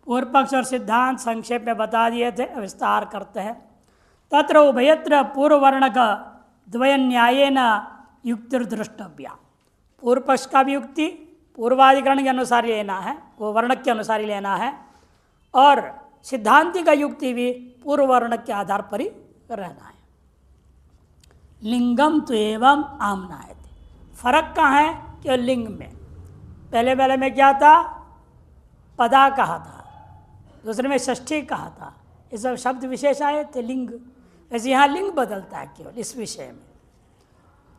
पूर्व पक्ष और सिद्धांत संक्षेप में बता दिए थे, विस्तार करते हैं। तत्र उभयत्र पूर्ववर्णक द्वय न्यायेन युक्तिर्दृष्टव्या। पूर्व पक्ष का भी युक्ति पूर्वाधिकरण के अनुसार लेना है, वो वर्णक के अनुसार ही लेना है, और सिद्धांति का युक्ति भी पूर्व वर्णक के आधार पर ही रहना है। लिंगम तो एवं आमनायते, फर्क कहाँ है कि लिंग में पहले में क्या था, पदा कहा था, दूसरे में षष्ठी कहा था, ये सब शब्द विशेष आए थे लिंग। वैसे यहाँ लिंग बदलता है केवल इस विषय में।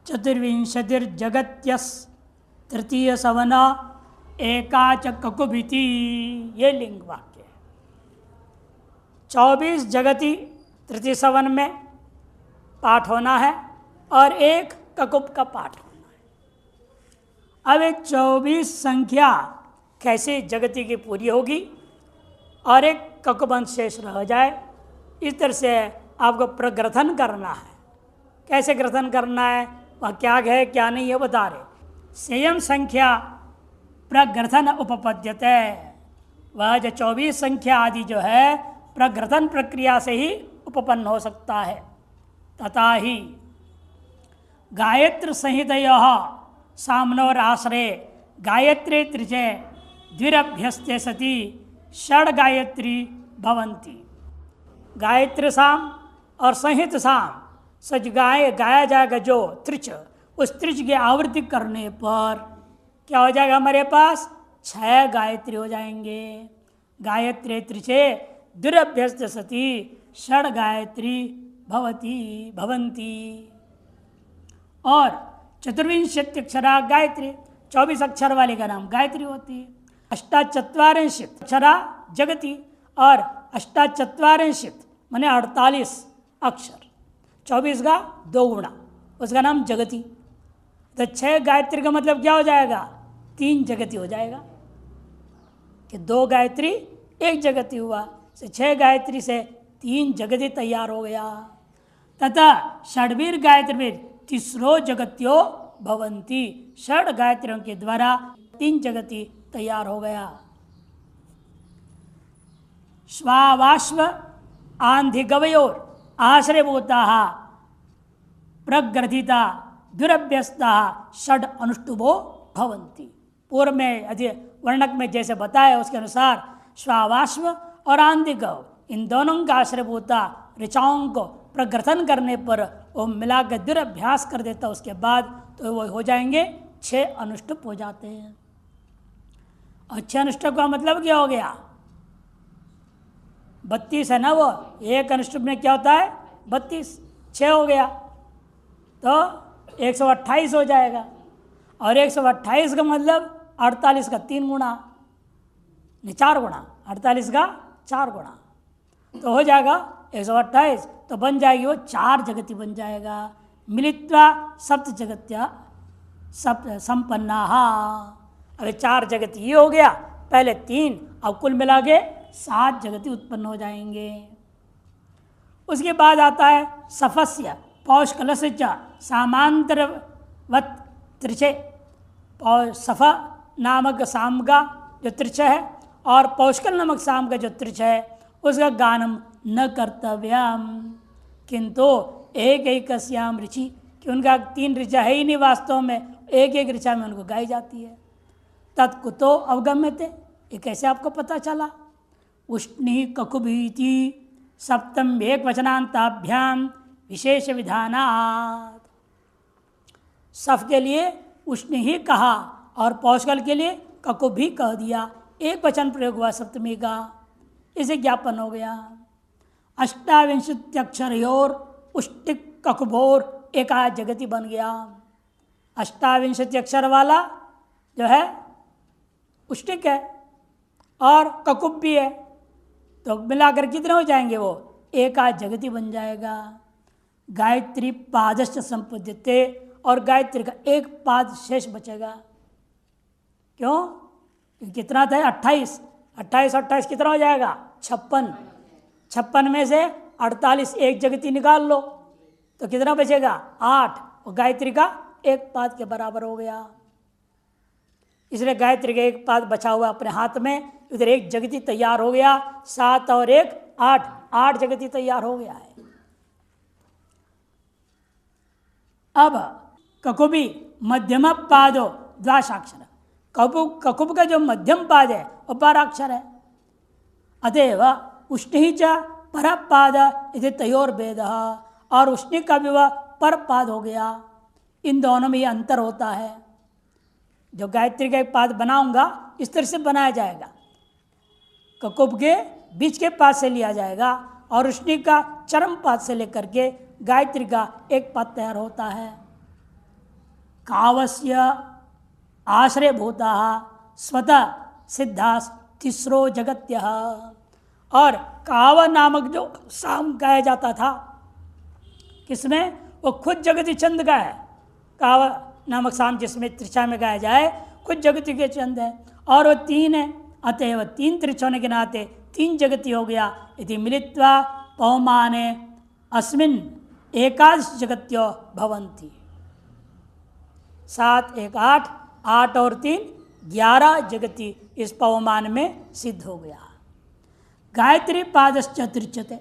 चतुर्विंशतिर्जगत्यस तृतीय सवन एकाच ककुभिति, ये लिंग वाक्य है। 24 जगति तृतीय सवन में पाठ होना है और एक ककुब का पाठ होना है। अब एक 24 संख्या कैसे जगति की पूरी होगी और एक ककुबंश शेष रह जाए, इस तरह से आपको प्रग्रथन करना है। कैसे ग्रथन करना है, वह क्या है क्या नहीं है बता रहे। संयम संख्या प्रग्रथन उपपद्यते, वह जो 24 संख्या आदि जो है प्रग्रथन प्रक्रिया से ही उपपन्न हो सकता है। तथा ही गायत्र संहितयोः साम्नोर आश्रय गायत्री त्रिचे द्विरभ्यस्ते सति षड गायत्री भवन्ति। गायत्री साम और संहित साम सच गाया जाएगा जो त्रिच, उस त्रिच की आवृत्ति करने पर क्या हो जाएगा, हमारे पास 6 गायत्री हो जाएंगे। गायत्री त्रिचे दुरभ्यस्त सती षड गायत्री भवंती। और चतुर्विंशत्यक्षरा गायत्री, 24 अक्षर वाले का नाम गायत्री होती है। अष्टाचत्वारिंशत् अक्षरा जगति और अष्टाचत्वारिंशत् माने 48 अक्षर, 24 का 2 गुणा, उसका नाम जगति। तो 6 गायत्री का मतलब क्या हो जाएगा, 3 जगति हो जाएगा कि 2 गायत्री 1 जगति हुआ, 6 गायत्री से 3 जगति तैयार हो गया। तथा षड्वीर गायत्री तीसरो जगत्यो भवंती, षड गायत्रियों के द्वारा 3 जगति तैयार हो गया। श्वावाश्व आंधिगवयोर आश्रयभूता प्रग्रथिता दुरभ्यस्ता षड अनुष्टुभो भवंती। पूर्व में वर्णक में जैसे बताया उसके अनुसार श्वावाश्व और आंधिगव इन दोनों का आश्रयभूता ऋचाओं को प्रग्रथन करने पर वो मिलाकर दुरभ्यास कर देता, उसके बाद तो वो हो जाएंगे 6 अनुष्टुप हो जाते हैं। और 6 अनुष्टुप का मतलब क्या हो गया, 32 है ना, वो एक अनुष्टुप में क्या होता है 32, 6 हो गया तो 128 हो जाएगा। और 128 का मतलब 48 का 3 गुणा, नहीं 4 गुणा, 48 का 4 गुणा तो हो जाएगा 128, तो बन जाएगी वो 4 जगति बन जाएगा। मिलित्वा सप्त जगत्या सप्त संपन्ना। अभी 4 जगति ये हो गया, पहले 3, अब कुल मिला के 7 जगति उत्पन्न हो जाएंगे। उसके बाद आता है सफस्य पौष्कलस्य च सामांतरवत त्रिचे, सफ नामक साम का जो त्रिच है और पौष्कल नामक साम का जो त्रिच है उसका गानम न कर्तव्यम, किंतु एक एक श्याम ऋचि, कि उनका 3 ऋचा है ही नहीं वास्तव में, एक एक ऋचा में उनको गाई जाती है। तत्कुतो अवगम्यते, ये कैसे आपको पता चला। उष्णी ककुभीति सप्तम एक वचनांताभ्याम विशेष विधानात्। सफ के लिए उष्ण ही कहा और पौष्कल के लिए ककुभ भी कह दिया, एक वचन प्रयोग हुआ सप्तमी का, इसे ज्ञापन हो गया। अष्टाविंशत्यक्षरयोर उष्टिक ककुभोर एका जगति बन गया। 28 अक्षर वाला जो है उष्टिक है और ककुब भी है, तो मिलाकर कितने हो जाएंगे, वो एका जगति बन जाएगा। गायत्री पादश्च संपद्यते, और गायत्री का एक पाद शेष बचेगा। क्यों, कितना था 28, 28 कितना हो जाएगा 56, 56 में से 48 एक जगति निकाल लो तो कितना बचेगा 8, और गायत्री का एक पाद के बराबर हो गया। इसलिए गायत्री का एक पाद बचा हुआ अपने हाथ में, इधर एक जगती तैयार हो गया, 7 और 1 8, 8 जगती तैयार हो गया है। अब ककुबी मध्यम पादो द्वाशाक्षर, ककुब का जो मध्यम पाद है वो पाराक्षर है। अतएव उष्णी च पर पाद यदि तयोर भेद, और उष्णी का भी वह पर पाद हो गया। इन दोनों में ये अंतर होता है। जो गायत्री का एक पाद बनाऊंगा इस तरह से बनाया जाएगा, ककुब के बीच के पाद से लिया जाएगा और उष्णी का चरम पाद से लेकर के गायत्री का एक पाद तैयार होता है। कावस्य आश्रयभूता स्वतः सिद्धास तीसरो जगत्य, और काव नामक जो साम गाया जाता था किसमें, वो खुद जगती चंद का है। काव नामक साम जिसमें त्रिछा में गाया जाए खुद जगती के चंद है, और वो 3 है। अतएव 3 त्रिछ होने के नाते 3 जगती हो गया। यदि मिलित्वा पवमाने अस्मिन् एकादश जगत्यो भवन्ति। 7 1 8, 8 और 3 11 जगती इस पवमान में सिद्ध हो गया। गायत्री पादश्च त्रिच्यते,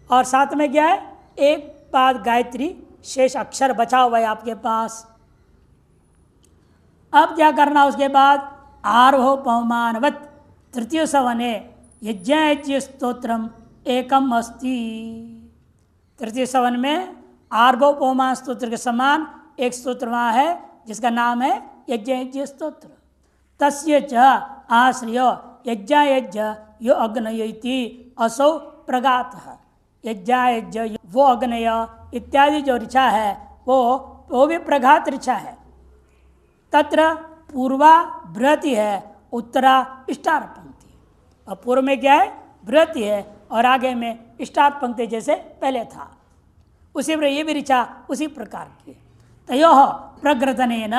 और साथ में क्या है, एक पाद गायत्री, शेष अक्षर बचा हुआ है आपके पास। अब क्या करना, उसके बाद आरोह पवमानवत तृतीय सवने यज्ञ स्तोत्रम एकम अस्ति। तृतीय सवन में आर्भव पवमान स्तोत्र के समान एक स्तोत्र वहाँ है जिसका नाम है यज्ञ स्तोत्र। तस्य च आश्रय यज्ञ यो अग्नयति असौ प्रगातः। यज्ञ वो अग्नय इत्यादि जो ऋचा है वो भी प्रघात ऋचा है। तत्र पूर्वा बृहति है, उत्तरा स्टार पंक्ति। और पूर्व में क्या है, बृहति है, और आगे में स्टार पंक्ति जैसे पहले था उसी पर ये भी ऋचा उसी प्रकार की। तयोः प्रग्रथनेन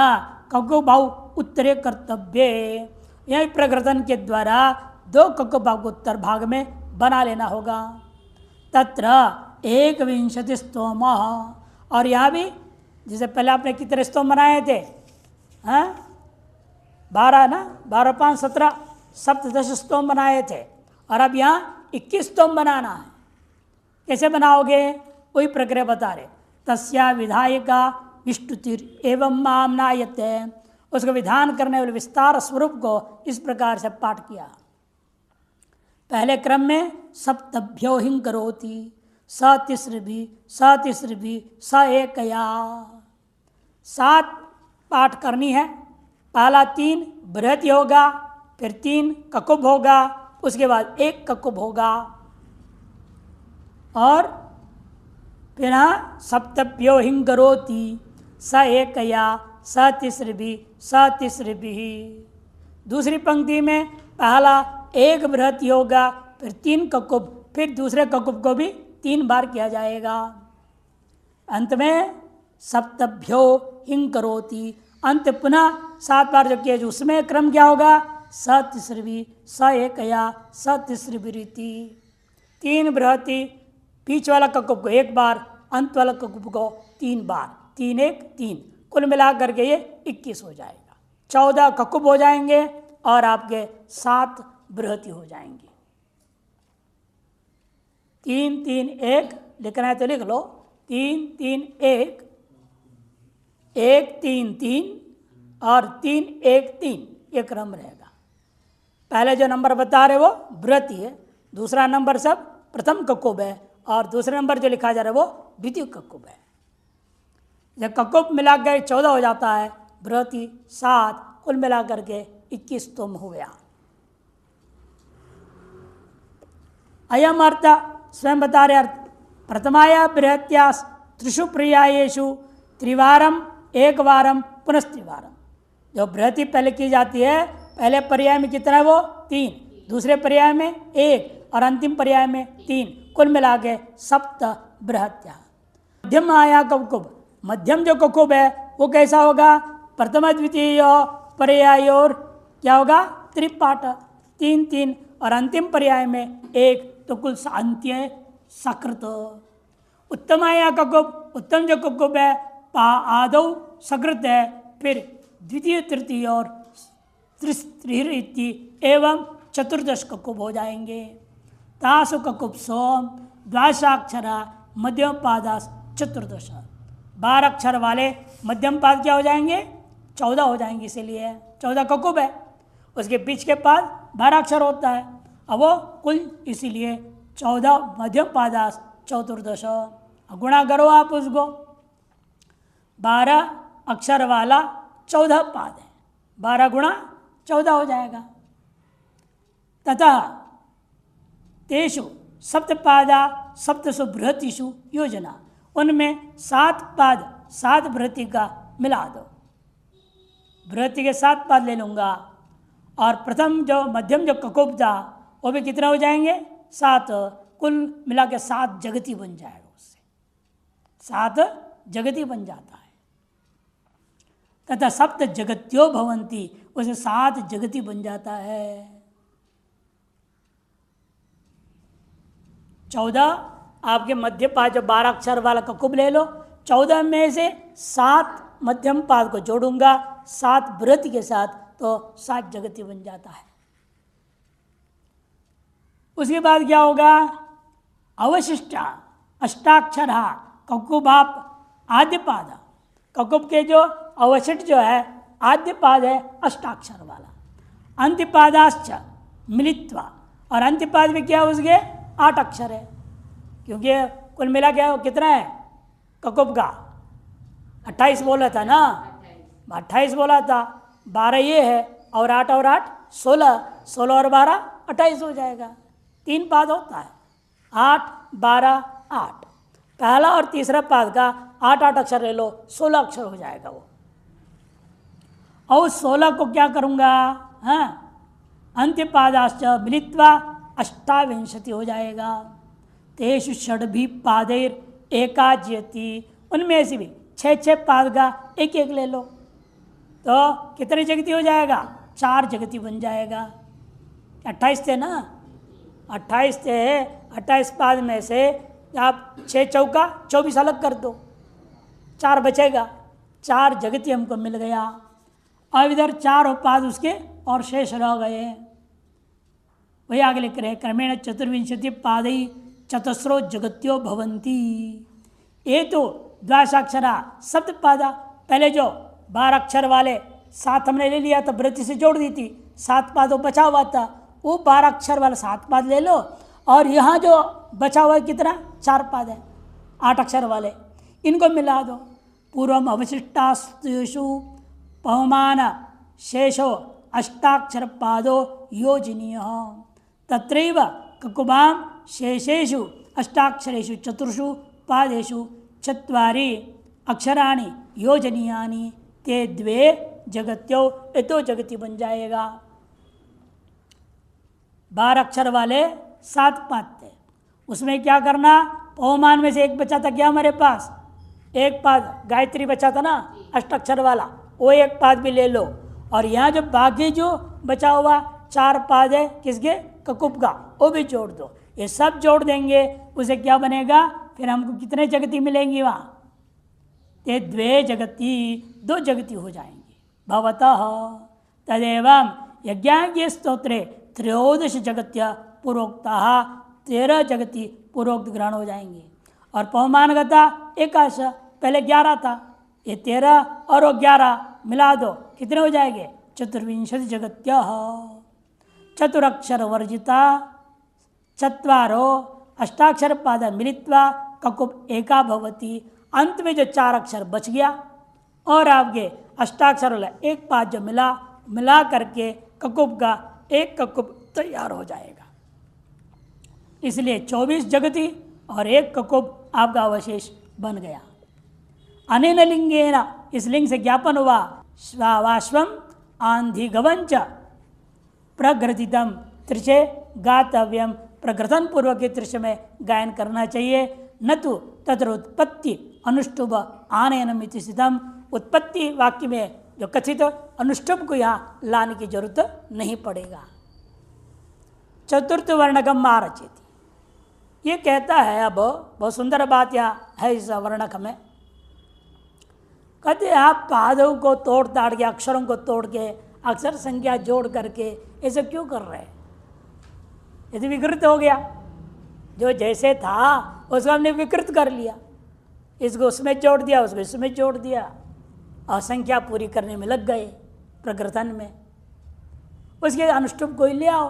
ककुभाव उत्तरे कर्तव्ये, यही प्रग्रथन के द्वारा 2 ककुभाव को उत्तर भाग में बना लेना होगा। तत्र 21 स्तोम, और यहाँ भी जैसे पहले आपने कितने स्तोम बनाए थे, हाँ 12 ना, 12 5 17 सप्तदश स्तोम बनाए थे, और अब यहाँ 21 स्तोम बनाना है। कैसे बनाओगे, वही प्रक्रिया बता रहे। तस्या विधायिका विष्णुतिर एवं मामनायते, उसको विधान करने वाले विस्तार स्वरूप को इस प्रकार से पाठ किया। पहले क्रम में सप्तभ्यो हिं करोति, स तिस्रभि स एकया, 7 पाठ करनी है। पहला 3 बृहति होगा, फिर 3 ककुब होगा, उसके बाद 1 ककुब होगा, और फिर सप्तभ्यो हिं करोति स एकया स तिस्रभि। दूसरी पंक्ति में पहला 1 बृहति होगा, फिर 3 ककुब, फिर दूसरे ककुब को भी 3 बार किया जाएगा। अंत में सप्तभ्यो हिं करोति, अंत पुनः 7 बार जो किया, उसमें क्रम क्या होगा, स तिस्रभि स एकया स तिस्रभिरीति। 3 बृहति, बीच वाला ककुब को 1 बार, अंत वाला ककुब को 3 बार, 3 1 3, कुल मिला करके ये 21 हो जाएगा। 14 ककुब हो जाएंगे और आपके 7 बृहति हो जाएंगी। 3 3 1 लिखना है तो लिख लो, 3 3 1 1 3 3 और 3 1 3, ये क्रम रहेगा। पहले जो नंबर बता रहे वो बृहति है, दूसरा नंबर सब प्रथम ककुब है, और दूसरा नंबर जो लिखा जा रहा है वो द्वितीय ककुब है। जब ककुब मिला कर 14 हो जाता है, बृहति 7, कुल मिला करके 21 स्तोम हो गया। अयम अर्थ स्वयं बता रहे अर्थ, प्रथमाया बृहत्या त्रिषु पर्यायेषु त्रिवारम एक वारम पुनस्त्रिवारम। जो बृहति पहले की जाती है, पहले पर्याय में कितना है वो 3, दूसरे पर्याय में 1 और अंतिम पर्याय में 3, कुल मिला के सप्त बृहत्या। मध्यम आया ककुब, मध्यम जो ककुब है वो कैसा होगा, प्रथम द्वितीय पर्याय और क्या होगा, त्रिपाठ 3 3, और अंतिम पर्याय में 1, तो कुल अंत्य सकृत। उत्तम आया ककुब, उत्तम जो ककुब है आदौ सकृत है, फिर द्वितीय तृतीय और त्रिस्त्रिरिति एवं चतुर्दश ककुब हो जाएंगे। तासु ककुब सोम द्वादशाक्षरा मध्यम पादास चतुर्दश। 12 अक्षर वाले मध्यम पाद क्या हो जाएंगे? 14 हो जाएंगे। इसीलिए 14 ककुब है, उसके बीच के पाद 12 अक्षर होता है। अब वो कुल इसीलिए 14 मध्यम पादास चतुर्दश। गुणा करो आप उसको, 12 अक्षर वाला 14 पाद है, 12 गुणा 14 हो जाएगा। तथा तेषु सप्तपादा सप्तसु बृहतिषु योजना, उनमें 7 पाद 7 बृहति का मिला दो। बृहति के 7 पाद ले लूँगा और प्रथम जो मध्यम जो ककुब था वो भी कितना हो जाएंगे? 7। कुल मिला के 7 जगती बन जाएगा। उससे 7 जगती बन जाता है। तथा सप्त जगत्यो भवंती, उसे 7 जगती बन जाता है। 14 आपके मध्य पाद जो 12 अक्षर वाला ककुब ले लो, 14 में से 7 मध्यम पाद को जोड़ूंगा 7 बृहति के साथ, तो 7 जगती बन जाता है। उसके बाद क्या होगा? अवशिष्ट अष्टाक्षर ककुबाप आद्य पाद, ककुब के जो अवशिष्ट जो है आद्य पाद है अष्टाक्षर वाला। अंत्यपादाश्च मिलित्वा, और अंत्यपाद में क्या उसके 8 अक्षर है, क्योंकि कुल मिला क्या कितना है ककुब का? 28 बोला था ना, 28 बोला था। 12 ये है और 8 और 8 16, 16 और 12 28 हो जाएगा। 3 पाद होता है, 8 12 8। पहला और तीसरा पाद का 8 अक्षर ले लो, 16 अक्षर हो जाएगा वो। और 16 को क्या करूँगा? हाँ, अंत्यपादाश्च मिलित्वा अष्टाविंशति हो जाएगा। तेषु षड्भी पादैर एकाज्यति, उनमें से भी 6 पाद का एक एक ले लो, तो कितनी जगती हो जाएगा? 4 जगती बन जाएगा। 28 थे ना, 28 थे, 28 पाद में से आप 6 चौका 24 अलग कर दो, 4 बचेगा। 4 जगती हमको मिल गया। अब इधर 4 पाद उसके और शेष रह गए। वही आगे लिख रहे हैं, क्रमेण चतुर्विंशति पादई चतस्रो जगत्यो भवंती। ये तो द्वादशाक्षरा सप्तपादा, पहले जो 12 अक्षर वाले 7 हमने ले लिया था, वृत्ति से जोड़ दी थी, 7 पादों बचा हुआ था, वो 12 अक्षर वाला 7 पाद ले लो। और यहाँ जो बचा हुआ है कितना? 4 पाद है 8 अक्षर वाले, इनको मिला दो। पूर्वम अवशिष्टास्तु पवमान शेषो अष्टाक्षर पादो योजनीय, तत्रैव ककुबाम शेषेषु अष्टाक्षरेषु चतुर्षु पादेषु 4 अक्षराणि योजनीयानि, ते 2 जगत्यो, ये 2 जगती बन जाएगा। 12 अक्षर वाले 7 पाद थे, उसमें क्या करना? पवमान में से एक बचा था क्या हमारे पास? एक पाद गायत्री बचा था ना अष्टाक्षर वाला, वो एक पाद भी ले लो। और यहाँ जो बाकी जो बचा हुआ 4 पाद है किसके? ककुब का, वो भी जोड़ दो। ये सब जोड़ देंगे, उसे क्या बनेगा? फिर हमको कितने जगती मिलेंगी वहाँ? ये 2 जगती, 2 जगती हो जाएंगी। भवतः तदेवं यज्ञाज्ञ स्तोत्रे 13 जगत्या पूर्वोक्ता, 13 जगती पूर्वोक्त ग्रहण हो जाएंगे। और पवमानगता एकाश, पहले 11 था, ये 13 और 11 मिला दो, कितने हो जाएंगे? चतुर्विंशति जगत्या। चतुरक्षर वर्जिता 4 अष्टाक्षर पाद मिलित्वा ककुब एका भवती। अंत में जो 4 अक्षर बच गया और आपके अष्टाक्षर वाला एक पाद जो मिला करके ककुब का एक ककुब तैयार हो जाएगा। इसलिए 24 जगती और एक ककुब आपका अवशेष बन गया। अनेन लिंगेन, इस लिंग से ज्ञापन हुआ, श्वावाश्वम आंधिगवंच प्रग्रथितम त्रिशे गातव्यम, प्रग्रथन पूर्वक के त्रिश में गायन करना चाहिए। न तो तत्र उत्पत्ति अनुष्टुभ आनयनमिति सिद्धम, उत्पत्ति वाक्य में जो कथित अनुष्टुभ को यहाँ लाने की जरूरत नहीं पड़ेगा। चतुर्थ वर्णकम मारचेति, ये कहता है। अब बहुत सुंदर बात यहाँ है इस वर्णक में, कहते आप पादों को तोड़ ताड़ के, अक्षरों को तोड़ के, अक्षर संख्या जोड़ करके ऐसे क्यों कर रहे हैं? यदि विकृत हो गया, जो जैसे था उसको हमने विकृत कर लिया, इसको उसमें जोड़ दिया, उसको इसमें जोड़ दिया, और संख्या पूरी करने में लग गए प्रकृतन में। उसके अनुष्टुप कोई ले आओ,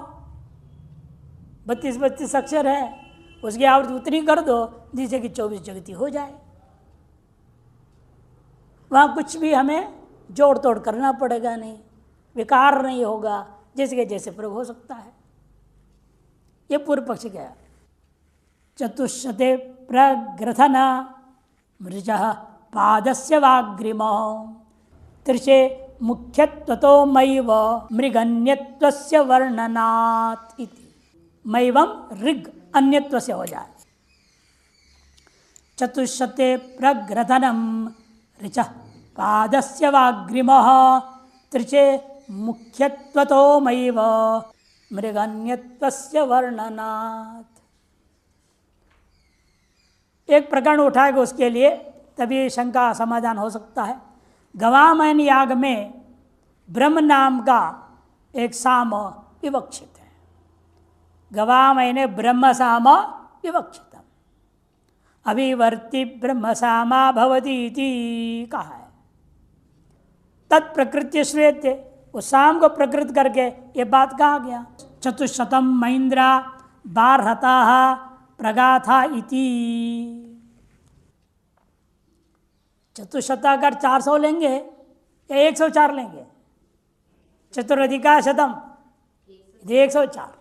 32 अक्षर है, उसकी आवृत्ति उतनी कर दो जिससे कि 24 जगती हो जाए। वहाँ कुछ भी हमें जोड़ तोड़ करना पड़ेगा नहीं, विकार नहीं होगा, जैसे कि जैसे प्रयोग हो सकता है। ये पूर्व पक्ष गया। चतुष्शते प्रग्रथन मृज पादस्य वाग्रिम त्रिशे मुख्यत्वतो मैव मृगन्यत्वस्य वर्णनात् इति। मैवम ऋग अन्यत्वस्य हो जाए। चतुष्शते प्रग्रथनम ऋच पादस्य वाग्रिम त्रिचे मुख्यत्वतो मैव मृगन्यत्वस्य वर्णनात्। एक प्रकरण उठाएगा उसके लिए, तभी शंका समाधान हो सकता है। गवामयन याग में ब्रह्म नाम का एक साम विवक्षित है। गवामयने ब्रह्म साम विवक्षित, अभिवर्ति ब्रह्म सामा भवती इति कहा है। तत्प्रकृति श्रूयते, उस साम को प्रकृत करके ये बात कहा गया। चतुशतम महेंद्रा बारहता प्रगाथा इति। चतुशताकार 400 लेंगे या 104 लेंगे? चतुरधिका शतम 104,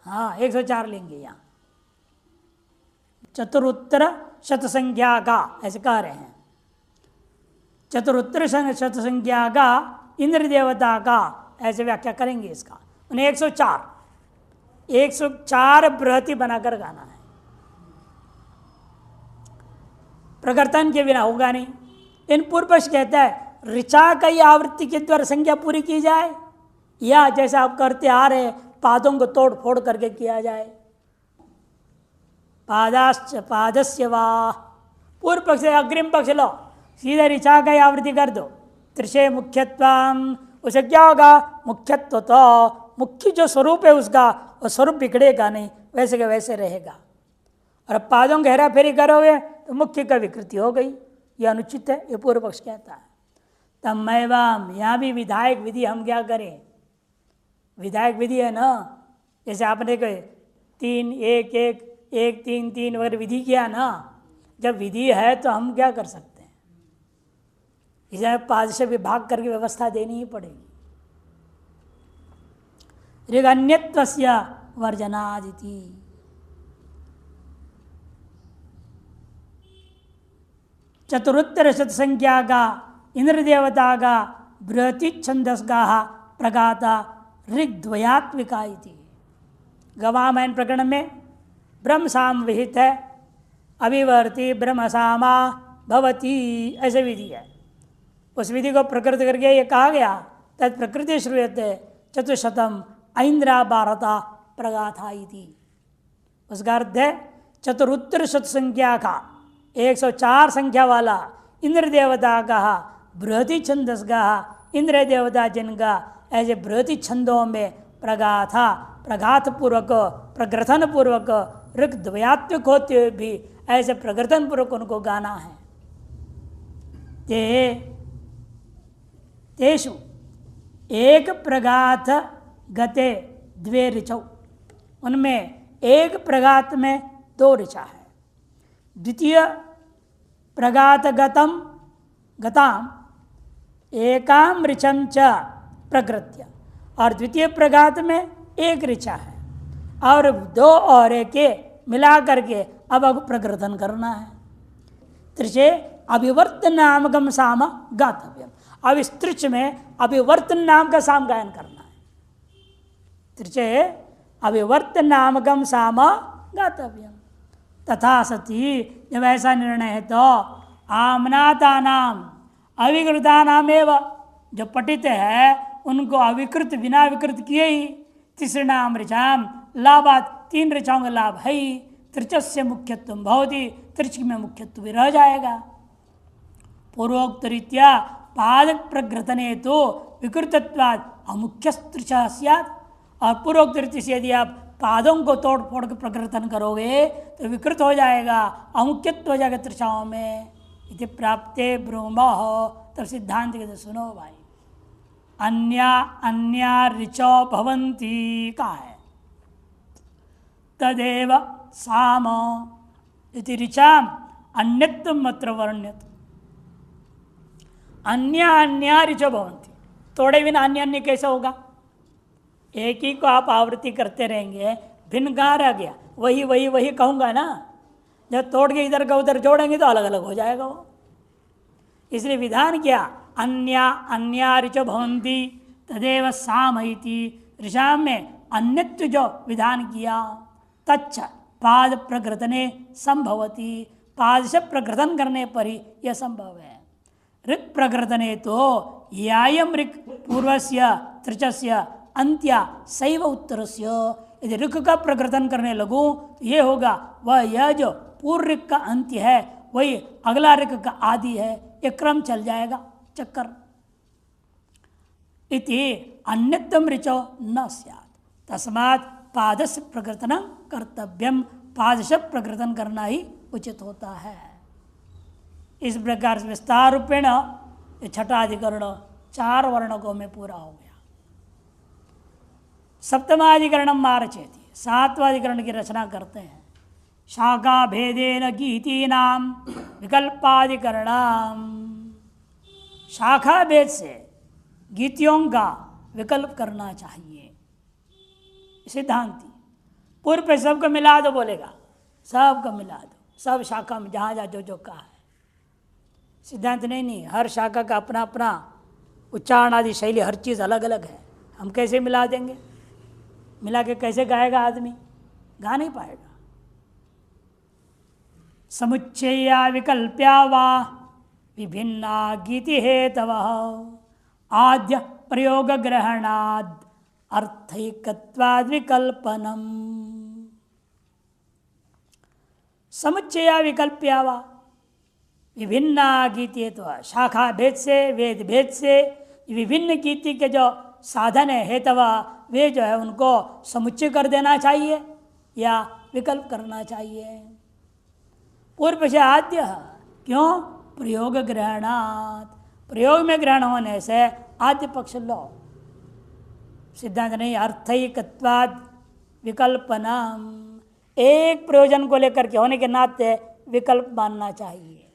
हाँ 104 लेंगे। यहाँ चतुरुत्तर शत संख्या का ऐसे कह रहे हैं। चतुरुत्तर शत संख्या का इंद्र देवता का ऐसे व्याख्या करेंगे इसका। उन्हें 104 बृहति बनाकर गाना है। प्रकर्तन के बिना होगा नहीं। इन पूर्व पक्ष कहता है ऋचा कई आवृत्ति के द्वारा संख्या पूरी की जाए, या जैसा आप करते आ रहे पादों को तोड़ फोड़ करके किया जाए। पादस्य वाह, पूर्व पक्ष से अग्रिम पक्ष लो, सीधे ऋचा कई आवृत्ति कर दो। त्रिशे मुख्यत्वम, उसे क्या होगा? मुख्यत्व, तो मुख्य जो स्वरूप है उसका वो स्वरूप बिगड़ेगा नहीं, वैसे के वैसे रहेगा। और पादों का हेरा फेरी करोगे तो मुख्य का विकृति हो गई, ये अनुचित है, ये पूर्व पक्ष कहता है। तब मैवाम, यहाँ भी विधायक विधि हम क्या करें? विधायक विधि है ना, जैसे आपने कहे 3 1 1 1 3 3 वगैरह विधि किया ना, जब विधि है तो हम क्या कर सकते हैं? इसे पाद से विभाग करके व्यवस्था देनी ही पड़ेगी। ऋगन्यत्वस्य वर्जनादिति। चतुरुत्तर शत संख्या का इंद्र देवता का बृहति छंदस का प्रगाता ऋग्द्वयात्मिका इति। गवामयन प्रकरण में ब्रह्म साम विहित है, अभिवर्ति ब्रह्म सामा भवती ऐसे विधि है। उस विधि को प्रकृत करके ये कहा गया तत् प्रकृति श्रूयते चतुशतम ऐन्द्रा भारता प्रगाथा इति। उसका अर्थ है चतुरुत्तर शत संख्या का 104 संख्या वाला इंद्र देवता का बृहति छंदस का इंद्र देवता जिनका ऐसे बृहति छंदों में प्रगाथा प्रघात पूर्वक प्रग्रथन पूर्वक ऋग द्वयात्मक होते हुए भी ऐसे प्रग्रथन पूर्वक उनको गाना है। तेषु एक प्रगाथ गते द्वे ऋचौ, उनमें एक प्रगात में 2 ऋचा है। द्वितीय प्रगातगतम गताम एकाम ऋचम च प्रकृत्य, और द्वितीय प्रगात में 1 ऋचा है और 2 और 1 मिला करके अब प्रकृतन करना है। त्रिचे अभिवर्त नामकम साम गातव्यम। अब इस त्रिच में अभिवर्तन नाम का साम गायन करना है। त्रिचे अभिवर्त नामकम साम गातव्यम। तथा सती, जब ऐसा निर्णय है तो आमनाता नाम अविकृता नाम एवं, जो पठित है उनको अविकृत बिना विकृत किए ही तीसृणाम ऋचाम लाभात, 3 ऋचाओं का लाभ है ही। त्रिचस्य मुख्यत्व भवति, त्रिच में मुख्यत्व भी रह जाएगा। पूर्वोक्त रीत्या पादक प्रग्रथने तो विकृतत्वाद अमुख्य त्रिच स्यात्, और पूर्वोक्त रीति से यदि आप पादों को तोड़ फोड़ के प्रकृतन करोगे तो विकृत हो जाएगा, अमुख्यत्व हो जाएगा तृषाओं में। इति प्राप्ते ब्रूमो हो, तब सिद्धांत कहते सुनो भाई, अन्या ऋचो भवन्ति कहा है, तदेव साम इति ऋचाम अन्यत्वम अत्र वर्ण्यत। अन्या ऋचो भवन्ति, तोड़े बिना अन्य अन्य कैसे होगा? एक ही को आप आवृत्ति करते रहेंगे, भिन्न कहाँ रह गया? वही वही वही कहूँगा ना। जब तोड़ के इधर का उधर जोड़ेंगे तो अलग अलग हो जाएगा वो। इसलिए विधान क्या? अन्या ऋचो भवन्ति तदेव साम इति ऋषाम में अन्यत्व जो विधान किया, तच्च पाद प्रकृतने संभवती, पाद से प्रकृतन करने पर ही यह संभव है। ऋक् प्रकृतने तो यायम ऋक् पूर्वस्य तृचस्य अंत्या सैव उत्तरस्य, यदि ऋक् का प्रकृतन करने लगूं तो ये होगा वह यह जो पूर्व ऋक् का अंत्य है वही अगला ऋक् का आदि है, ये क्रम चल जाएगा चक्कर। इति अन्यत्वम ऋचो न स्यात् तस्मात् पादस्य प्रकृतन कर्तव्यम, पाद से प्रकृतन करना ही उचित होता है। इस प्रकार से विस्तार रूपेण छठा अधिकरण 4 वर्णकों में पूरा हो गया। सप्तमाधिकरण मारचेति, 7वां अधिकरण की रचना करते हैं। शाखा भेदेन गीतीनाम विकल्पाधिकरणाम, शाखा भेद से गीतियों का विकल्प करना चाहिए। सिद्धांति पूर्व पे सबको मिला दो बोलेगा, सबको मिला दो, सब शाखा में जहाँ जहाँ जो कहा है। सिद्धांत नहीं, हर शाखा का अपना अपना उच्चारण आदि शैली, हर चीज़ अलग अलग है। हम कैसे मिला देंगे? मिला के कैसे गाएगा आदमी? गा नहीं पाएगा। समुच्चया विकल्प्या वा विभिन्ना गीति हेतवः आद्य प्रयोग ग्रहणाद अर्थैकत्वाद विकल्पनम। समुच्चया विकल्प्या वा विभिन्ना गीति हेतवः, शाखा भेद से, वेद भेद से विभिन्न गीति के जो साधन है हेतवा, वे जो है उनको समुच्चय कर देना चाहिए या विकल्प करना चाहिए। पूर्व से आद्य, क्यों? प्रयोग ग्रहणात्, प्रयोग में ग्रहण होने से आद्य पक्ष लो। सिद्धांत नहीं, अर्थैकत्वाद विकल्पनम, एक प्रयोजन को लेकर के होने के नाते विकल्प मानना चाहिए।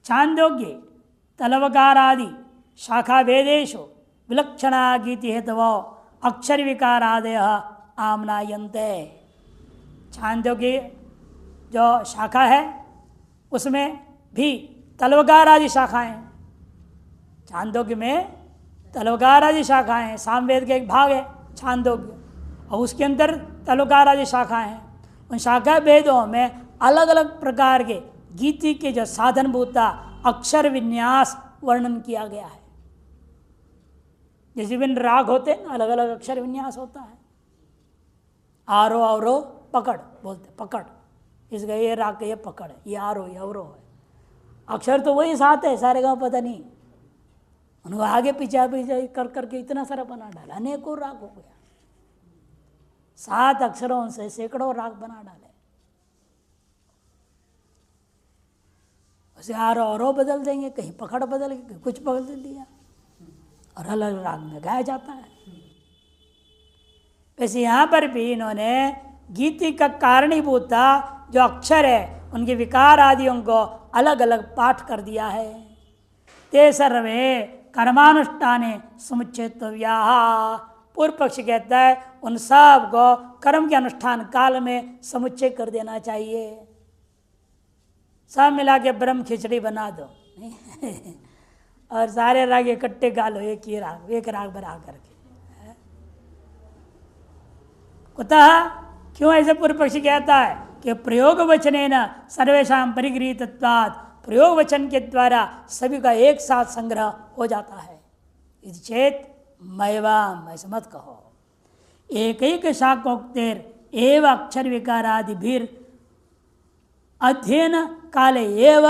छांदोग्य तलवकार आदि शाखा भेदेशु विलक्षणा गीति हेतवो अक्षर विकारादय आमनायन्ते। छांदोग्य जो शाखा है उसमें भी तलवकार आदि शाखाएं, छांदोग्य में तलवकार आदि शाखाएं हैं, सामवेद का एक भाग है छांदोग्य, और उसके अंदर तलवकार आदि शाखाएं हैं। उन शाखा भेदों में अलग अलग प्रकार के गीति के जो साधनभूता अक्षर विन्यास वर्णन किया गया है। जैसे विभिन्न राग होते हैं, अलग अलग अक्षर विन्यास होता है। आरो अवरो पकड़ बोलते, पकड़, इसका ये राग का ये पकड़ है, ये आरो ये अवरो है। अक्षर तो वही साथ है, सारे गाँव पता नहीं, उनको आगे पीछे पीछे कर करके इतना सारा बना डाला, अनेकों राग हो गया। 7 अक्षरों से सैकड़ों राग बना डाले। उसे आरो औरो बदल देंगे, कहीं पकड़ बदल के कुछ बदल दिया, और अलग अलग राग में गाया जाता है। वैसे यहाँ पर भी इन्होंने गीति का कारणीभूता जो अक्षर है उनके विकार आदियों को अलग अलग पाठ कर दिया है। ते सर्वे कर्मानुष्ठाने समुच्चयितव्या, पूर्व पक्ष कहता है उन सब को कर्म के अनुष्ठान काल में समुच्चय कर देना चाहिए। सब मिला के ब्रह्म खिचड़ी बना दो और सारे राग इकट्ठे गा लो, एक ही राग, एक राग बना करके। कुतः, क्यों ऐसे पूर्व पक्षी कहता है कि प्रयोग वचनेन सर्वेषां परिगृहीतत्वात्, प्रयोग वचन के द्वारा सभी का एक साथ संग्रह हो जाता है। यदि चेत मैवाम, ऐसे मत कहो। एक एक शाकोक्तेर एव अक्षर विकारादि भीर अध्ययन काले एव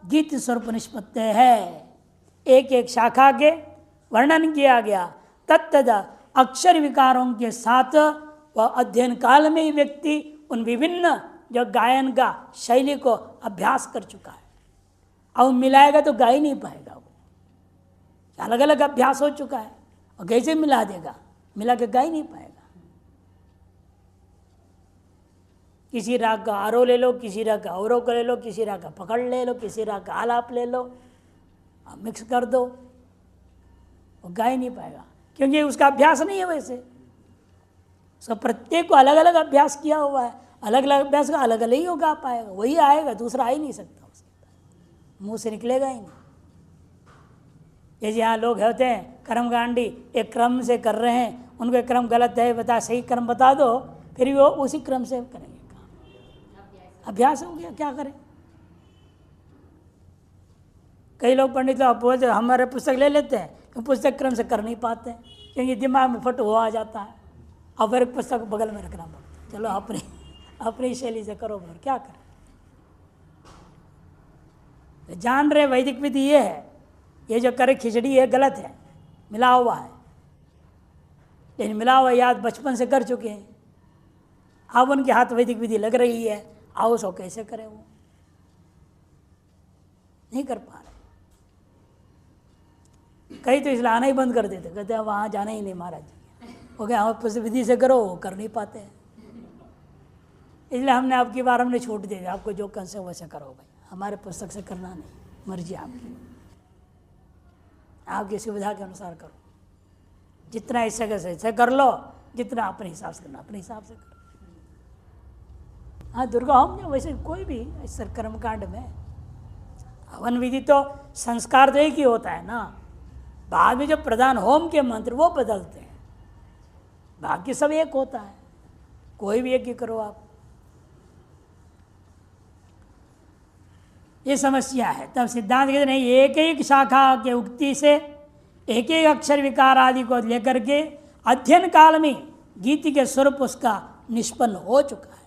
गीत स्वरूप निष्पत्ति है। एक एक शाखा के वर्णन किया गया, तत्तद अक्षर विकारों के साथ वह अध्ययन काल में ही व्यक्ति उन विभिन्न जो गायन का शैली को अभ्यास कर चुका है। अब मिलाएगा तो गा ही नहीं पाएगा, वो अलग अलग अभ्यास हो चुका है और कैसे मिला देगा, मिला के गा ही नहीं पाएगा। किसी राग का आरोह ले लो, किसी राग का अवरोह को ले लो, किसी राग का पकड़ ले लो, किसी राग का आलाप ले लो, अब मिक्स कर दो, वो गा ही नहीं पाएगा क्योंकि उसका अभ्यास नहीं है। वैसे उसका प्रत्येक को अलग अलग अभ्यास किया हुआ है, अलग अलग अभ्यास का अलग अलग ही वो गा पाएगा, वही आएगा, दूसरा आ ही नहीं सकता, उसके मुंह से निकलेगा ही नहीं। जैसे यहाँ लोग होते हैं कर्मकांडी, एक क्रम से कर रहे हैं, उनको एक क्रम गलत है, बता सही क्रम बता दो, फिर भी वो उसी क्रम से करेंगे काम। अभ्यास हो गया, क्या करें। कई लोग पंडित लोग बोलते हमारे पुस्तक ले लेते हैं, क्योंकि पुस्तक क्रम से कर नहीं पाते हैं, क्योंकि दिमाग में फट वो आ जाता है, अब फिर पुस्तक बगल में रखना पड़ता है। चलो अपनी शैली से करो, फिर क्या करें। जान रहे वैदिक विधि ये है, ये जो करे खिचड़ी है गलत है, मिला हुआ है, लेकिन मिला हुआ याद बचपन से कर चुके हैं, अब उनके हाथ वैदिक विधि लग रही है, आओ सो कैसे करें, वो नहीं कर पा रहे। कई तो इसलिए आना ही बंद कर देते, कहते हैं वहाँ जाना ही नहीं महाराज जी, वो क्या हम विधि से करो, वो कर नहीं पाते हैं। इसलिए हमने आपकी बार हमने छूट दे दी, आपको जो कर से वैसे करो भाई, हमारे पुस्तक से करना नहीं, मर्जी आपकी सुविधा के अनुसार करो, जितना इस जगह से कर लो, जितना अपने हिसाब से करना अपने हिसाब से करो। हाँ, दुर्गा होम में वैसे कोई भी इस कर्मकांड में हवन विधि तो संस्कार तो एक ही होता है ना, बाद में जो प्रधान होम के मंत्र वो बदलते हैं, बाकी सब एक होता है, कोई भी एक ही करो आप। ये समस्या है। तब सिद्धांत कहते नहीं, एक एक शाखा के उक्ति से एक एक अक्षर विकार आदि को लेकर के अध्ययन काल में गीति के स्वरूप उसका निष्पन्न हो चुका है।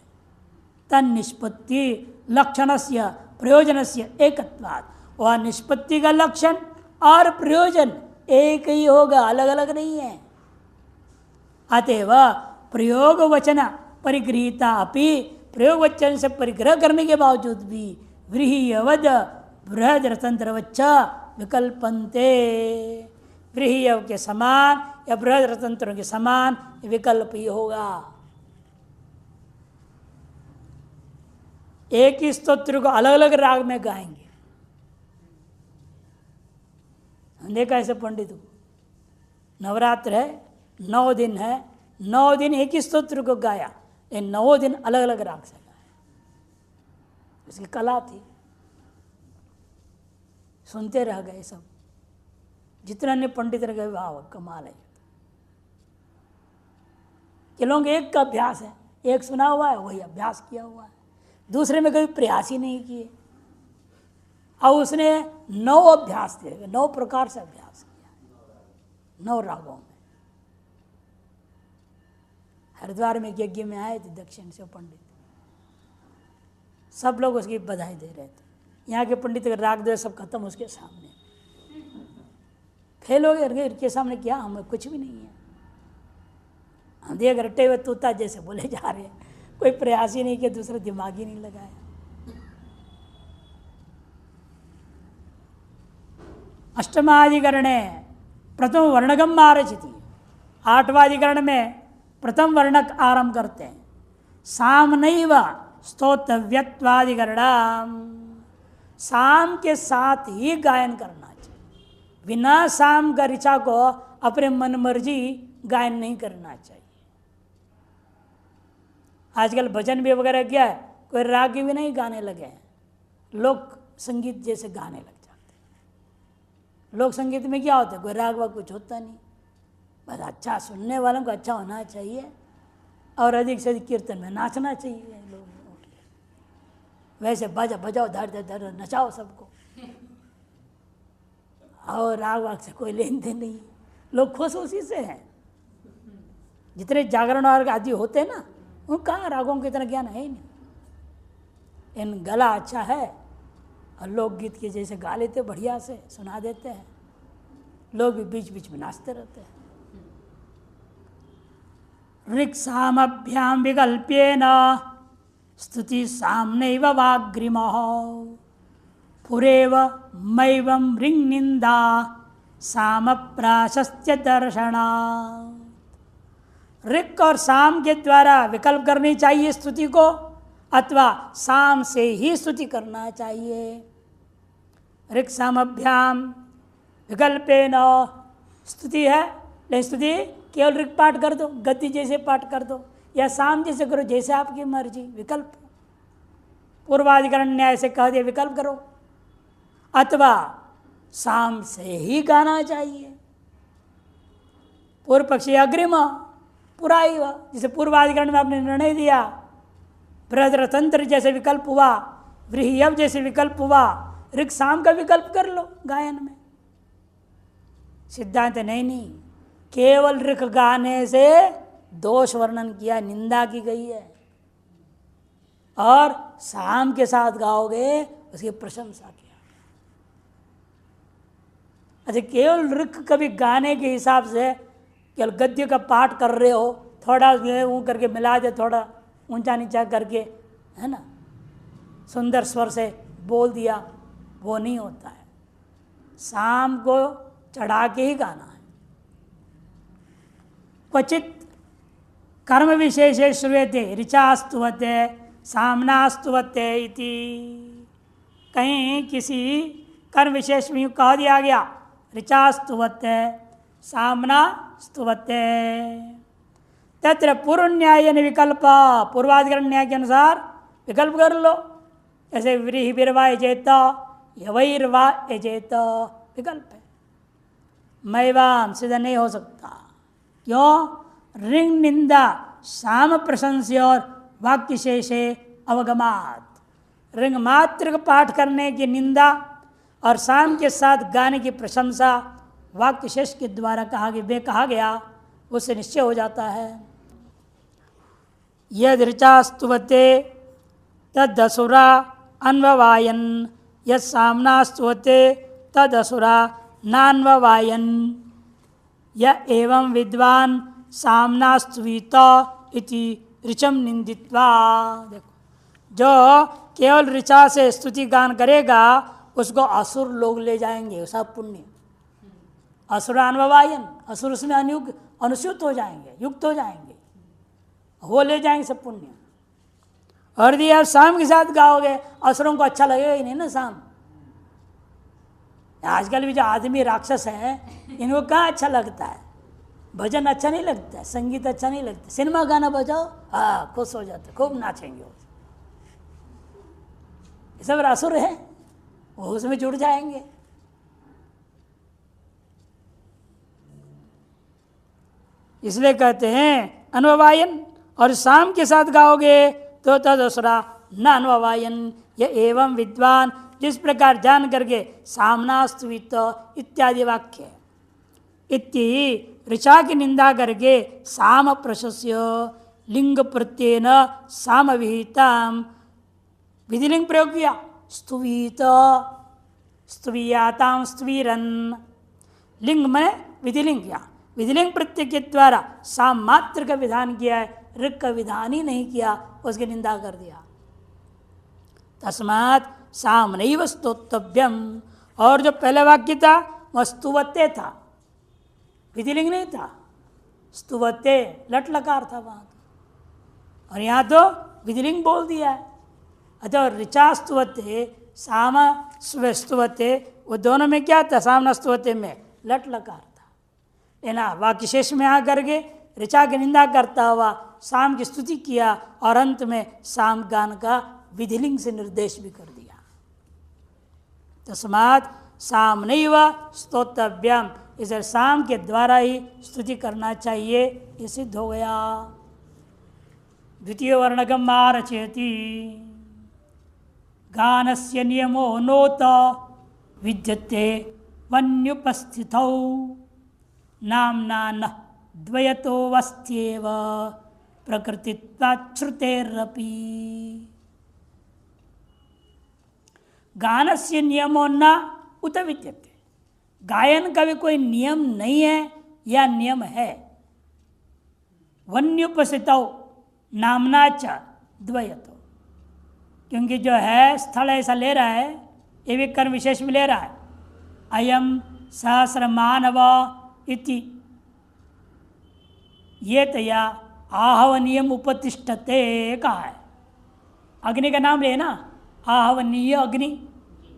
तन निष्पत्ति लक्षण से प्रयोजन से एकत्वात्, वह निष्पत्ति का लक्षण और प्रयोजन एक ही होगा, अलग अलग नहीं है। अतएव प्रयोग वचन परिगृहीता अपि, प्रयोग वचन से परिग्रह करने के बावजूद भी व्रीह्यवद बृहद रतंत्रवच्च विकल्पन्ते, व्रीह्यव के समान या बृहद रतंत्रों के समान विकल्प ही होगा। एक ही स्तोत्र को अलग अलग राग में गाएंगे। देखा ऐसे पंडित को, नवरात्र है, 9 दिन है, 9 दिन एक ही स्तोत्र को गाया, ये 9 दिन अलग अलग राग से गाया, उसकी कला थी। सुनते रह गए सब, जितना ने पंडित रह गए, वाह कमाल है। कि लोग एक का अभ्यास है, एक सुना हुआ है वही अभ्यास किया हुआ है, दूसरे में कभी प्रयास ही नहीं किए, और उसने 9 अभ्यास थे, 9 प्रकार से अभ्यास किया, 9 रागों में। हरिद्वार में यज्ञ में आए थे दक्षिण से पंडित, सब लोग उसकी बधाई दे रहे थे। यहाँ के पंडित का राग द्वेष सब खत्म उसके सामने, फेल हो गए इनके सामने, क्या हमें कुछ भी नहीं है, हम देख रट्टे हुए तोता जैसे बोले जा रहे हैं, कोई प्रयास ही नहीं किया, दूसरा दिमाग ही नहीं लगाया। अष्टमाधिकरणे प्रथम वर्णगम आरचिति, 8वां अधिकरण में प्रथम वर्णक आरंभ करते हैं। साम नैव स्तोतव्यत्वाधिकरणम, साम के साथ ही गायन करना चाहिए, बिना साम का ऋचा को अपने मन मर्जी गायन नहीं करना चाहिए। आजकल भजन भी वगैरह क्या है, कोई राग भी नहीं गाने लगे हैं, लोक संगीत जैसे गाने लग जाते हैं। लोक संगीत में क्या होता है, कोई राग वाग कुछ होता नहीं, बस अच्छा सुनने वालों को अच्छा होना चाहिए, और अधिक से अधिक कीर्तन में नाचना चाहिए। लोग वैसे बाजा बजाओ, धर धर धर नचाओ सबको, और राग वाग से कोई लेन देन नहीं, लोग खुश उसी से हैं। जितने जागरण और आदि होते हैं ना, उन कहाँ रागों की इतना ज्ञान है ही नहीं। इन गला अच्छा है और लोकगीत के जैसे गा लेते, बढ़िया से सुना देते हैं, लोग भी बीच बीच में नाचते रहते हैं। ऋक्सामभ्याम विकल्पेन स्तुति साम्नैव वाग्रिमः पुरेव मैवं ऋङ् निंदा साम प्राशस्त्य दर्शना। ऋक् और साम के द्वारा विकल्प करनी चाहिए स्तुति को, अथवा साम से ही स्तुति करना चाहिए। ऋक् सामभ्याम विकल्पेन स्तुति है, लेकिन स्तुति केवल ऋक् पाठ कर दो, गति जैसे पाठ कर दो, या साम जैसे करो, जैसे आपकी मर्जी। विकल्प पूर्वाधिकरण न्याय से कह दिया विकल्प करो, अथवा साम से ही गाना चाहिए। पूर्व पक्षी अग्रिम पूरा ही हुआ, जिसे पूर्वाधिकरण में आपने निर्णय दिया। बृहद्रतंत्र जैसे विकल्प हुआ, व्रीहियव जैसे विकल्प हुआ, ऋक् साम का विकल्प कर लो गायन में। सिद्धांत नहीं, केवल ऋक् गाने से दोष वर्णन किया, निंदा की गई है, और साम के साथ गाओगे उसकी प्रशंसा किया। अच्छा, केवल ऋक् कभी गाने के हिसाब से केवल गद्य का पाठ कर रहे हो, थोड़ा ऊँ करके मिला दे, थोड़ा ऊंचा नीचा करके, है ना, सुंदर स्वर से बोल दिया, वो नहीं होता है। साम को चढ़ा के ही गाना है। क्वचित कर्म विशेषे श्रूयते ऋचा स्तुवते सामना स्तुवते इति। कहीं किसी कर्म विशेष में कह दिया गया ऋचा स्तुवते सामना स्तुवते, तत्र पूर्व न्याय विकल्प, पूर्वाधिकरण न्याय के अनुसार विकल्प कर लो। जैसे व्रीहि बिरवा यजेत, यवैर्वा यजेत विकल्प है। मैवाम सीधा नहीं हो सकता। क्यों? ऋङ् निंदा साम प्रशंस्य और वाक्य शेषे अवगमात। ऋङ् मात्र का पाठ करने की निंदा और साम के साथ गाने की प्रशंसा वाक्य शेष के द्वारा कहा गया, उससे निश्चय हो जाता है। यद ऋचा स्तुवते तदसुरा अन्ववायन, यद सामना स्तुवते तदसुरा नान्ववायन, य एवं विद्वान सामना स्तुवीत इति ऋचम निंदित्वा। देखो, जो केवल ऋचा से स्तुति गान करेगा उसको असुर लोग ले जाएंगे, सब पुण्य। असुरान्ववायन, असुर उसमें अनुसूत हो जाएंगे, युक्त हो जाएंगे, वो ले जाएंगे सब पुण्य। और यदि आप शाम के साथ गाओगे असुरों को अच्छा लगेगा ही नहीं ना। शाम आजकल भी जो आदमी राक्षस हैं, इनको कहाँ अच्छा लगता है? भजन अच्छा नहीं लगता है, संगीत अच्छा नहीं लगता, सिनेमा गाना बजाओ, हाँ खुश हो जाते, खूब नाचेंगे। ये सब असुर है, वो उसमें जुड़ जाएंगे। इसलिए कहते हैं अनववायन, और शाम के साथ गाओगे तो तदसुरा न अनववायन। ये एवं विद्वान, जिस प्रकार जान करके सामनास्तुवित इत्यादि वाक्य इति ऋचा की निंदा करके साम प्रशस्य लिंग प्रत्ययन साम विहिताम विधिलिंग प्रयोग किया। स्तुवीत, स्तुवीयाताम स्तुवीरन, लिंग में विधिलिंग किया, विधिलिंग प्रत्यय के द्वारा साम मात्र का विधान किया है, ऋक् का विधान ही नहीं किया, उसकी निंदा कर दिया। तस्मात् साम नैव स्तोतव्यम। और जो पहला वाक्य था वह स्तुवते था, विधिलिंग नहीं था, स्तुवते लट लकार था वहाँ, और यहाँ तो विधिलिंग बोल दिया है। अच्छा, ऋचा स्तुवते साम स्तुवते, वो दोनों में क्या था? सामना स्तुवते में लट लकार था, लेना वाक्य शेष में आकर के ऋचा की निंदा करता हुआ साम की स्तुति किया, और अंत में साम गान का विधिलिंग से निर्देश भी कर दिया। तस्मात् साम नैव स्तोतव्यम, इसे साम के द्वारा ही स्तुति करना चाहिए, ये सिद्ध हो गया। द्वितीय वर्णकम आरचयति, गानस्य नियमो नोत विद्यते वन्युपस्थितौ नाम्ना न द्वयतो वस्त्येव प्रकृतित्वात् श्रुतेरपि। गानस्य नियमो न उत विद्यते, गायन का भी कोई नियम नहीं है या नियम है। वन्युपस्थित नामना च द्वयतो, क्योंकि जो है स्थल ऐसा ले रहा है, ये भी कर्म विशेष में ले रहा है। अयम सहस्र मानव इति ये तया आहवनीयम उपतिष्ठते कहा है। अग्नि का नाम ले ना, आहवनीय अग्नि,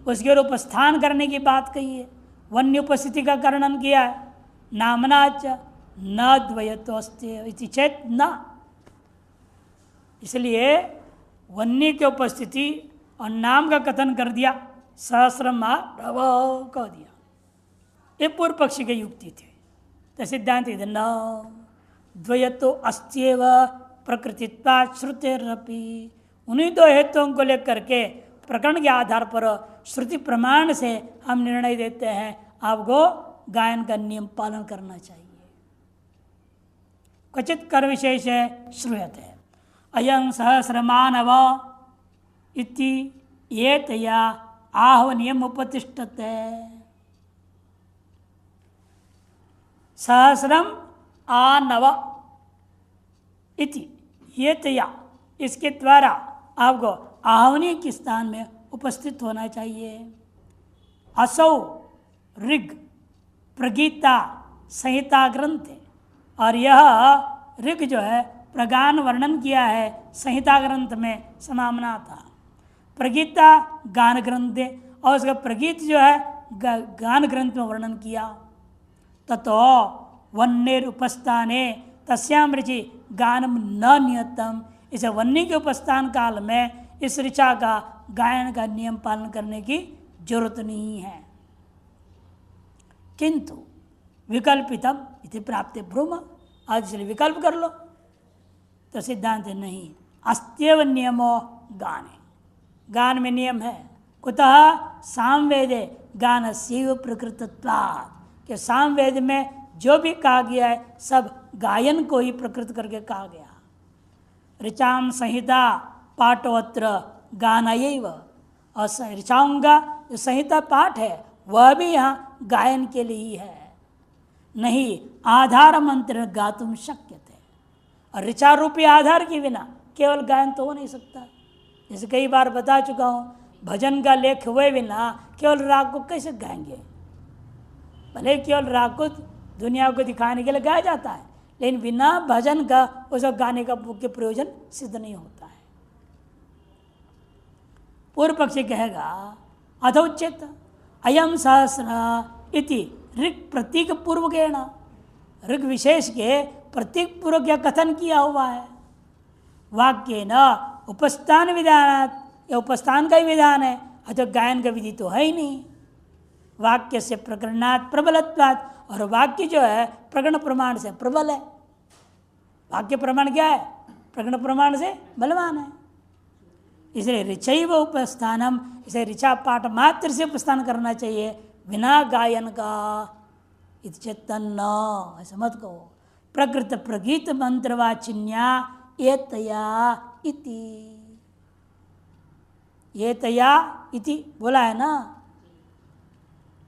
उसके ऊपर उपस्थान करने की बात कही है। वन्य उपस्थिति का वर्णन किया है। नामना च न द्वयत्वस्ते इति चेत न, इसलिए वन्य की उपस्थिति और नाम का कथन कर दिया, सहस्रमानव कह दिया। ये पूर्व पक्षी की युक्ति थी। तो सिद्धांत न द्वयतो अस्त्येव प्रकृतित्वात् श्रुतिरपि, उन्हीं दो हेतुओं को लेकर के प्रकरण के आधार पर श्रुति प्रमाण से हम निर्णय देते हैं आपको गायन का नियम पालन करना चाहिए। क्वचित कर विशेष श्रूयते अयं सहस्रमानव इति एतया आहवनीयम उपतिष्ठते। सहस्रम आनव इति एतया, इसके द्वारा आपको आहवनीय के स्थान में उपस्थित होना चाहिए। असौ ऋग प्रगीता संहिता ग्रंथ है, और यह ऋग जो है प्रगान वर्णन किया है संहिता ग्रंथ में समामना था। प्रगीता गान ग्रंथ है, और उसका प्रगीत जो है गान ग्रंथ में वर्णन किया। ततो वन्नेर उपस्थाने तस्याम ऋचि गानम न नियतम, इसे वन्नी के उपस्थान काल में इस ऋचा का गायन का नियम पालन करने की जरूरत नहीं है। किंतु विकल्पितम इति प्राप्त ब्रह्म, आज इसलिए विकल्प कर लो। तो सिद्धांत नहीं, अस्त्यव नियमो गाने, गान में नियम है। कुतः सामवेदे गान शिव प्रकृतत्वात्, कि सामवेद में जो भी कहा गया है सब गायन को ही प्रकृत करके कहा गया। ऋचाम संहिता पाठोत्र गानयैव, और ऋचाओं का जो संहिता पाठ है वह भी यहाँ गायन के लिए ही है। नहीं आधार मंत्र गातुम शक्यते, और ऋचा रूपी आधार के बिना केवल गायन तो हो नहीं सकता। जैसे कई बार बता चुका हूँ, भजन का लेख हुए बिना केवल राग को कैसे गाएंगे। भले केवल राग को दुनिया को दिखाने के लिए गाया जाता है, लेकिन बिना भजन का उस गाने का मुख्य प्रयोजन सिद्ध नहीं होता है। पूर्व पक्षी कहेगा अथोचित अयम सहस्र इति ऋग प्रतीक पूर्वकेण, ऋग विशेष के प्रतीक पूर्वक क्या कथन किया हुआ है। वाक्य न उपस्थान विधान, या उपस्थान का ही विधान है, अथवा गायन का विधि तो है ही नहीं। वाक्य से प्रकरणात् प्रबलत्वात्, और वाक्य जो है प्रकरण प्रमाण से प्रबल है। वाक्य प्रमाण क्या है? प्रकरण प्रमाण से बलवान है। इसलिए ऋचैव उपस्थानम, इसे ऋचा पाठ मात्र से उपस्थान करना चाहिए, बिना गायन का। इत्येतन्न, ऐसा मत कहो। प्रकृत प्रगीत मंत्रवाचिन्या एतया इति, एतया इति बोला है ना,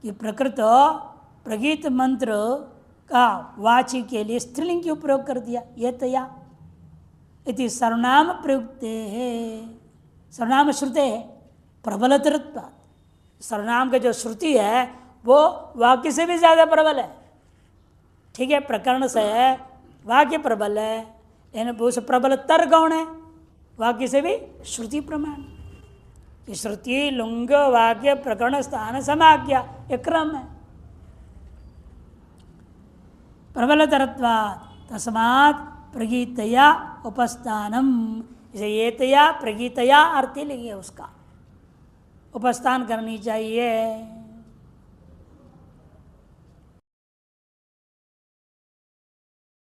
कि प्रकृत प्रगीत मंत्र का वाची के लिए स्त्रीलिंग की प्रयोग कर दिया। एतया इति सर्वनाम प्रयुक्त है, सर्वनाम श्रुते है प्रबलतरत्व। सर्वनाम का जो श्रुति है वो वाक्य से भी ज़्यादा प्रबल है। ठीक है, प्रकरण से वाक्य प्रबल है, लेकिन उस प्रबल तर कौन है? वाक्य से भी श्रुति प्रमाण। श्रुति लुंग वाक्य प्रकरण स्थान समाज्ञा, ये क्रम है। प्रबलतरत्वात् तस्मात् प्रगीतया उपस्थानम, इसे एतया प्रगीतया अर्थ लेंगे, उसका उपस्थान करनी चाहिए।